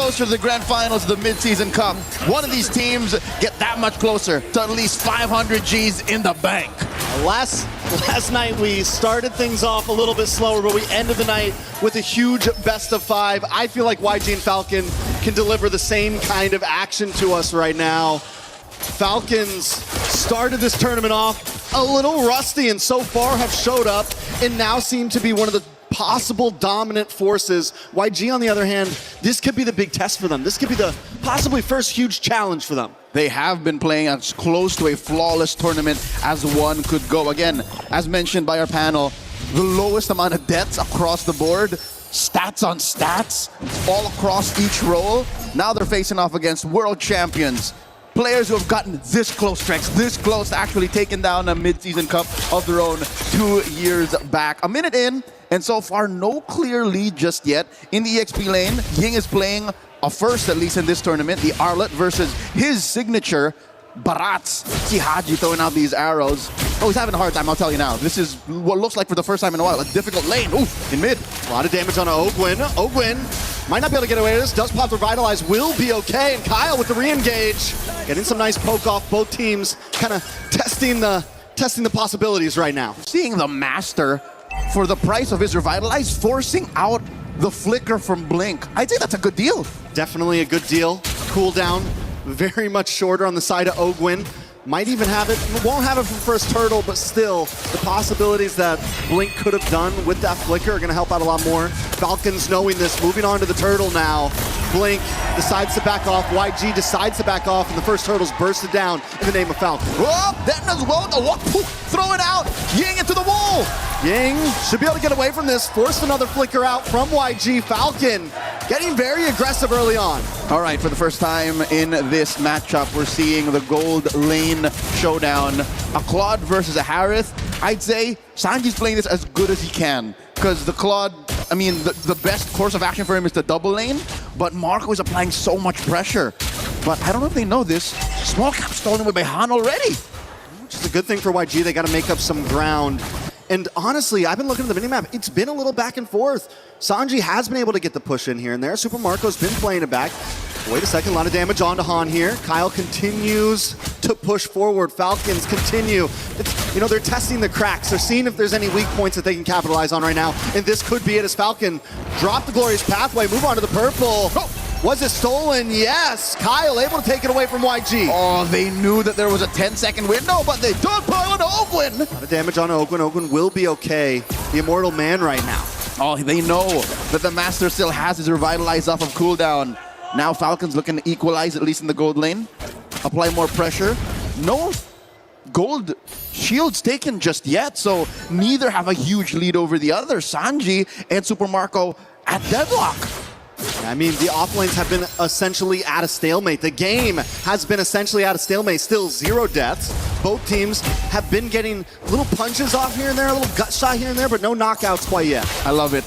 closer to the grand finals of the mid-season cup. One of these teams get that much closer to at least 500 G's in the bank. Last night we started things off a little bit slower, but we ended the night with a huge best of 5. I feel like YG and Falcon can deliver the same kind of action to us right now. Falcons started this tournament off a little rusty and so far have showed up and now seem to be one of the possible dominant forces. YG, on the other hand, this could be the big test for them. This could be the possibly first huge challenge for them. They have been playing as close to a flawless tournament as one could go. Again, as mentioned by our panel, the lowest amount of deaths across the board, stats on stats, all across each role. Now they're facing off against world champions, players who have gotten this close, Trex, this close to actually taking down a mid-season cup of their own 2 years back. A minute in, and so far no clear lead just yet. In the EXP lane, Ying is playing a first, at least in this tournament, the Arlet versus his signature, Barats. See Haji throwing out these arrows. Oh, he's having a hard time, I'll tell you now. This is what looks like for the first time in a while, a difficult lane. Oof, in mid. A lot of damage on Ogwin. Ogwin might not be able to get away with this. Does pop the Revitalize, will be okay. And Kyle with the re-engage. Getting some nice poke off. Both teams kind of testing the possibilities right now. Seeing the Master, for the price of his Revitalize, forcing out the flicker from Blink. I'd say that's a good deal. Definitely a good deal. Cooldown very much shorter on the side of Ogwin. Might even have it, won't have it for first turtle, but still, the possibilities that Blink could have done with that flicker are gonna help out a lot more. Falcons knowing this, moving on to the turtle now. Blink decides to back off, YG decides to back off, and the first turtle's bursted down in the name of Falcon. Oh, then as well, throw it out, Ying into the wall. Ying should be able to get away from this, forced another flicker out from YG. Falcon getting very aggressive early on. All right, for the first time in this matchup, we're seeing the gold lane showdown. A Claude versus a Harith. I'd say Sanji's playing this as good as he can, because the Claude, I mean, the best course of action for him is the double lane, but Marco is applying so much pressure. But I don't know if they know this, small cap stolen away by Han already. Which is a good thing for YG, they gotta make up some ground. And honestly, I've been looking at the minimap, it's been a little back and forth. Sanji has been able to get the push in here and there. Super Marco's been playing it back. Wait a second, a lot of damage onto Han here. Kyle continues to push forward. Falcons continue. You know, they're testing the cracks. They're seeing if there's any weak points that they can capitalize on right now. And this could be it as Falcon drop the Glorious Pathway, move on to the purple. Oh. Was it stolen? Yes. Kyle able to take it away from YG. Oh, they knew that there was a 10-second window, but they don't pile on Ogwin. A lot of damage on Ogwin. Ogwin will be okay. The Immortal Man right now. Oh, they know that the Master still has his Revitalize off of cooldown. Now Falcon's looking to equalize, at least in the gold lane. Apply more pressure. No gold shields taken just yet, so neither have a huge lead over the other. Sanji and Super Marco at deadlock. I mean, the offlanes have been essentially at a stalemate. The game has been essentially at a stalemate. Still 0 deaths. Both teams have been getting little punches off here and there, a little gut shot here and there, but no knockouts quite yet. I love it.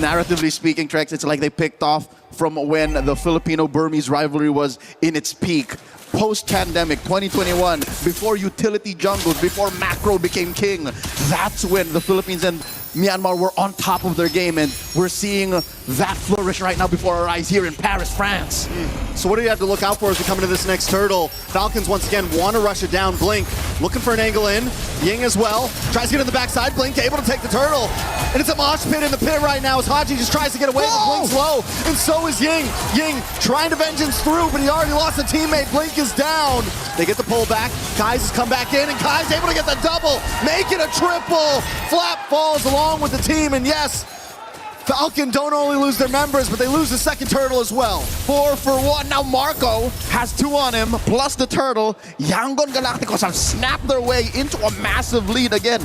Narratively speaking, Trex, it's like they picked off from when the Filipino-Burmese rivalry was in its peak. Post-pandemic, 2021, before utility jungles, before macro became king, that's when the Philippines and Myanmar were on top of their game, and we're seeing that flourish right now before our eyes here in Paris, France. So what do you have to look out for as we come into this next turtle? Falcons once again want to rush it down. Blink looking for an angle in. Ying as well. Tries to get in the backside. Blink able to take the turtle. And it's a mosh pit in the pit right now as Haji just tries to get away, but Blink's low. And so is Ying. Ying trying to vengeance through, but he already lost a teammate. Blink is down. They get the pull back. Kai's has come back in, and Kai's able to get the double. Make it a triple. Flap falls along with the team, and yes, Falcon don't only lose their members, but they lose the second turtle as well. 4 for 1. Now Marco has 2 on him, plus the turtle. Yangon Galacticos have snapped their way into a massive lead again.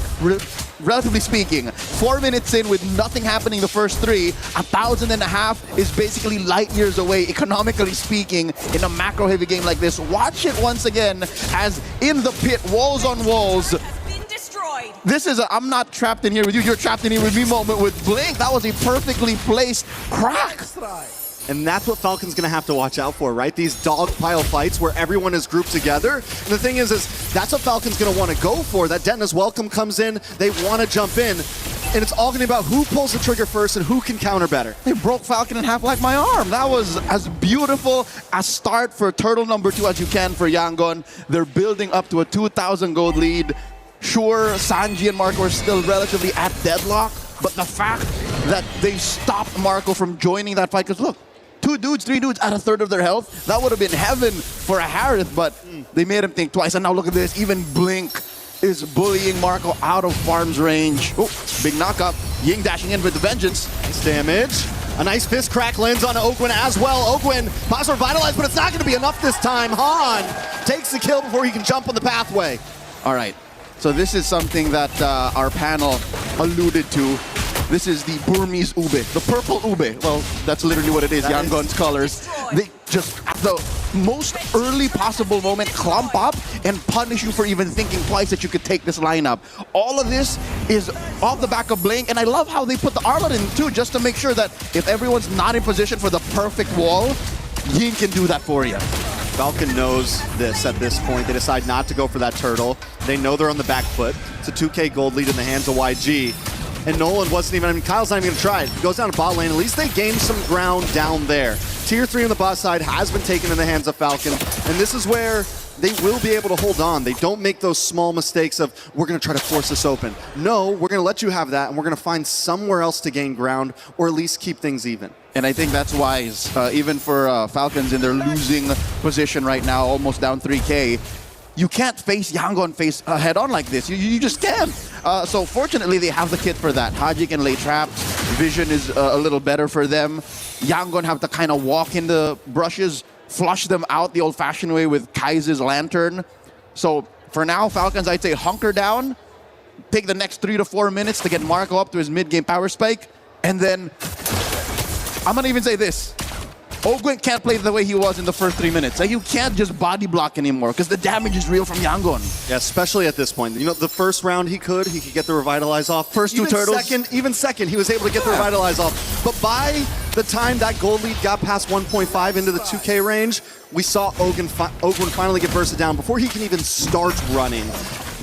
Relatively speaking, 4 minutes in with nothing happening the first 3, 1,500 is basically light years away, economically speaking, in a macro-heavy game like this. Watch it once again as in the pit, walls on walls. This is a I'm not trapped in here with you, you're trapped in here with me moment with Blink. That was a perfectly placed crack. And that's what Falcon's gonna have to watch out for, right? These dogpile fights where everyone is grouped together. And the thing is that's what Falcon's gonna wanna go for. That Detna's welcome comes in, they wanna jump in. and it's all going to be about who pulls the trigger first and who can counter better. They broke Flcn in half like my arm. That was as beautiful a start for turtle number 2 as you can for Yangon. They're building up to a 2,000 gold lead. Sure, Sanji and Marco are still relatively at deadlock, but the fact that they stopped Marco from joining that fight, because look, 2 dudes, 3 dudes at a third of their health, that would have been heaven for a Harith, but they made him think twice. And now look at this, even Blink is bullying Marco out of farm's range. Oh, big knockup. Ying dashing in with the vengeance. Nice damage. A nice fist crack lands on Ogwin as well. Ogwin pops revitalized, but it's not going to be enough this time. Han takes the kill before he can jump on the pathway. All right, so this is something that our panel alluded to. This is the Burmese ube, the purple ube. Well, that's literally what it is, Yangon's colors. They just, at the most early possible moment, clump up and punish you for even thinking twice that you could take this lineup. All of this is off the back of Blink, and I love how they put the Arlot in too, just to make sure that if everyone's not in position for the perfect wall, Ying can do that for you. Falcon knows this at this point. They decide not to go for that turtle. They know they're on the back foot. It's a 2K gold lead in the hands of YG. And Nolan wasn't even, I mean, Kyle's not even going to try it. He goes down to bot lane. At least they gained some ground down there. Tier 3 on the bot side has been taken in the hands of Falcon. And this is where they will be able to hold on. They don't make those small mistakes of, we're going to try to force this open. No, we're going to let you have that, and we're going to find somewhere else to gain ground, or at least keep things even. And I think that's wise, even for Falcons in their losing position right now, almost down 3K. You can't face Yangon face head-on like this. You just can't. So fortunately, they have the kit for that. Haji can lay traps. Vision is a little better for them. Yangon have to kind of walk in the brushes, flush them out the old-fashioned way with Kai's lantern. So for now, Falcons, I'd say hunker down, take the next 3 to 4 minutes to get Marco up to his mid-game power spike, and then I'm going to even say this. Ogwin can't play the way he was in the first 3 minutes. Like, you can't just body block anymore because the damage is real from Yangon. Yeah, especially at this point. You know, the first round he could get the Revitalize off. First 2 turtles. Even second, he was able to get the Revitalize off. But by the time that gold lead got past 1.5 into the 2K range, we saw Ogwin finally get bursted down before he can even start running.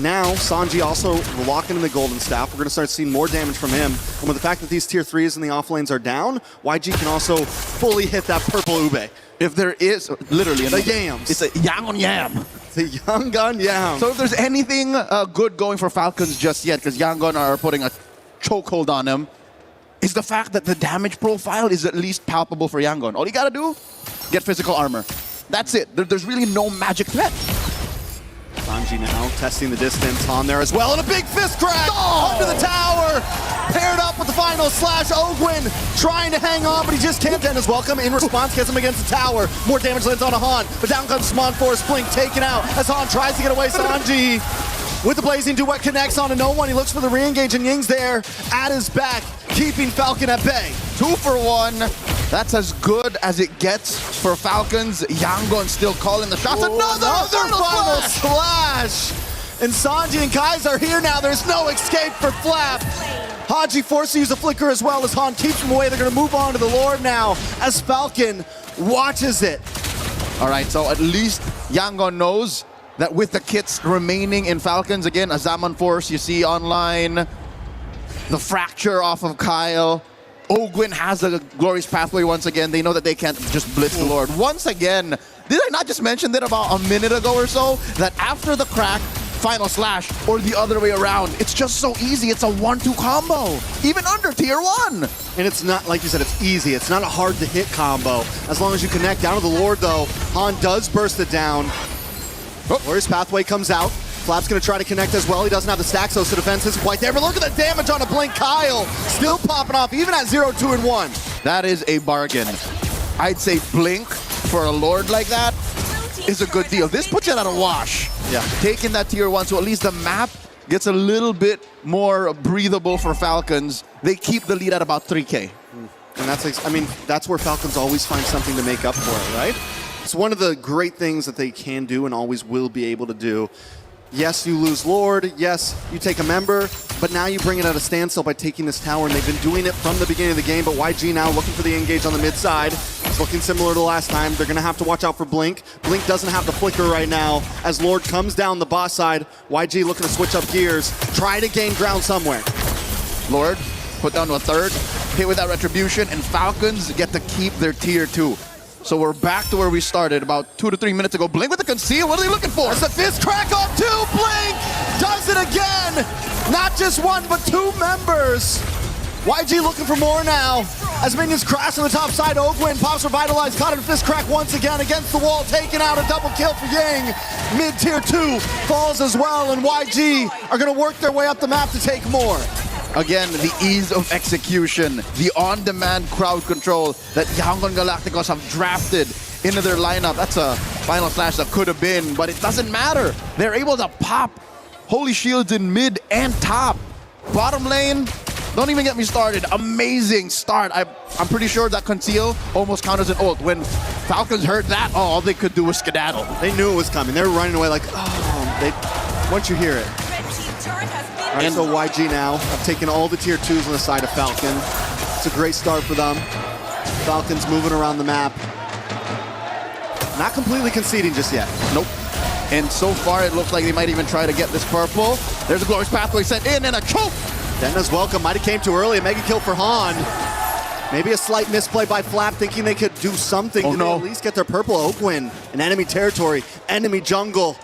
Now, Sanji also locking in the Golden Staff. We're going to start seeing more damage from him. And with the fact that these tier 3s in the off lanes are down, YG can also fully hit that purple ube. If there is, literally, the yams. It's a Yangon yam. The Yangon yam. So if there's anything good going for Falcons just yet, because Yangon are putting a chokehold on them, is the fact that the damage profile is at least palpable for Yangon. All you got to do, get physical armor. That's it. There's really no magic threat. Sanji now testing the distance on there as well, and a big fist crack under the tower, paired up with the final slash. Ogwin trying to hang on, but he just can't end his welcome. In response, gets him against the tower. More damage lands on Han, but down comes Smon Force Blink, taken out as Han tries to get away. Sanji with the Blazing Duet connects on to no one. He looks for the re-engage, and Ying's there at his back, keeping Falcon at bay. 2 for 1. That's as good as it gets for Falcons. Yangon still calling the shots. Another final slash! And Sanji and Kai's are here now. There's no escape for Flap. Haji forced to use a flicker as well as Han keeps him away. They're going to move on to the Lord now as Falcon watches it. All right, so at least Yangon knows that with the kits remaining in Falcons, again, a Zaman Force you see online, the fracture off of Kyle. Ogwin has a glorious pathway once again. They know that they can't just blitz the Lord. Once again, did I not just mention that about a minute ago or so? That after the crack, final slash, or the other way around, it's just so easy. It's a 1-2 combo, even under tier 1. And it's not, like you said, it's easy. It's not a hard to hit combo. As long as you connect down to the Lord though, Han does burst it down. Glorious pathway comes out. Flap's going to try to connect as well. He doesn't have the stack, so the defense isn't quite there. But look at the damage on a Blink. Kyle still popping off, even at 0, 2, and 1. That is a bargain. I'd say Blink for a Lord like that is a good deal. This puts it at a wash. Yeah. Taking that tier 1, so at least the map gets a little bit more breathable for Falcons. They keep the lead at about 3K. And that's, I mean, that's where Falcons always find something to make up for it, right? It's one of the great things that they can do and always will be able to do. Yes, you lose Lord. Yes, you take a member, but now you bring it at a standstill by taking this tower, and they've been doing it from the beginning of the game, but YG now looking for the engage on the mid side. It's looking similar to last time. They're going to have to watch out for Blink. Blink doesn't have the flicker right now. As Lord comes down the boss side, YG looking to switch up gears, try to gain ground somewhere. Lord, put down to a third, hit with that retribution, and Falcons get to keep their tier 2. So we're back to where we started about 2 to 3 minutes ago. Blink with the conceal, what are they looking for? That's the fist crack on 2, Blink does it again! Not just one, but 2 members. YG looking for more now. As minions crash on the top side, Ogwin pops Revitalize, caught in fist crack once again against the wall, taking out a double kill for Yang. Mid-tier 2 falls as well, and YG are gonna work their way up the map to take more. Again, the ease of execution, the on-demand crowd control that Yangon Galacticos have drafted into their lineup. That's a final slash that could have been, but it doesn't matter. They're able to pop Holy Shields in mid and top. Bottom lane, don't even get me started. Amazing start. I'm pretty sure that conceal almost counts as an ult. When Falcons heard that, all they could do was skedaddle. They knew it was coming. They were running away like, once you hear it. And so YG now have taken all the tier 2s on the side of Falcon. It's a great start for them. Falcons moving around the map. Not completely conceding just yet. Nope. And so far, it looks like they might even try to get this purple. There's a Glorious Pathway set in and a choke. Denna's welcome. Might have came too early. A mega kill for Han. Maybe a slight misplay by Flap, thinking they could do something to at least get their purple. Oakwin in enemy territory, enemy jungle.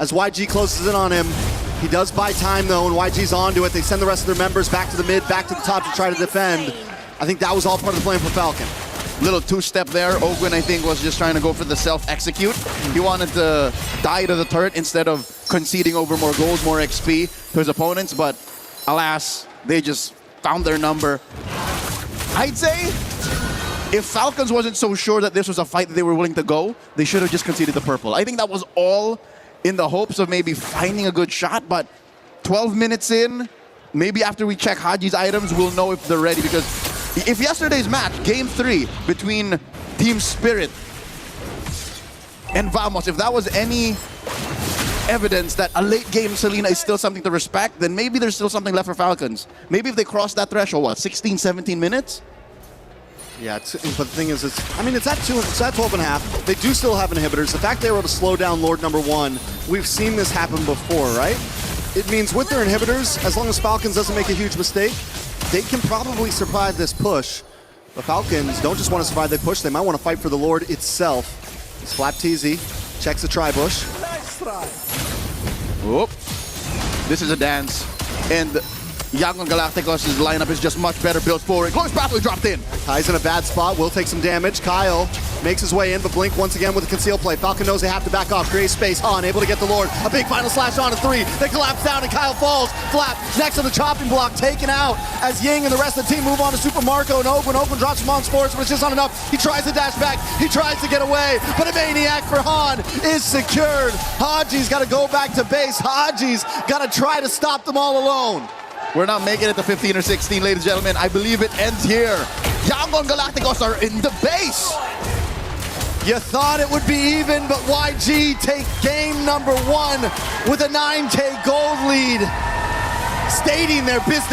As YG closes in on him, he does buy time though, and YG's onto it. They send the rest of their members back to the mid, back to the top to try to defend. I think that was all part of the plan for Falcon. Little two-step there. Ogwin, I think, was just trying to go for the self-execute. He wanted to die to the turret instead of conceding over more goals, more XP to his opponents, but alas, they just found their number. I'd say if Falcons wasn't so sure that this was a fight that they were willing to go, they should have just conceded the purple. I think that was all in the hopes of maybe finding a good shot, but 12 minutes in, maybe after we check Haji's items, we'll know if they're ready, because if yesterday's match, Game 3, between Team Spirit and Vamos, if that was any evidence that a late game Selena is still something to respect, then maybe there's still something left for Falcons. Maybe if they cross that threshold, what, 16, 17 minutes? Yeah, but the thing is, it's at 12 and a half. They do still have inhibitors. The fact they were able to slow down Lord number 1, we've seen this happen before, right? It means with their inhibitors, as long as Falcons doesn't make a huge mistake, they can probably survive this push. The Falcons don't just want to survive the push, they might want to fight for the Lord itself. It's Flap TZ, checks the tri-bush. Nice try. Whoop. This is a dance. And Yangon Galacticos' lineup is just much better built forward. Glorious Pathway dropped in. Kai's in a bad spot, will take some damage. Kyle makes his way in, but Blink once again with a conceal play. Falcon knows they have to back off, create space. Han able to get the Lord. A big final slash on a 3. They collapse down and Kyle falls. Flap next to the chopping block, taken out as Ying and the rest of the team move on to Super Marco and Open. Open drops him on sports, but it's just not enough. He tries to dash back, he tries to get away, but a Maniac for Han is secured. Haji's got to go back to base. Haji's got to try to stop them all alone. We're not making it to 15 or 16, ladies and gentlemen. I believe it ends here. Yangon Galacticos are in the base. You thought it would be even, but YG take game number 1 with a 9K gold lead, stating their business.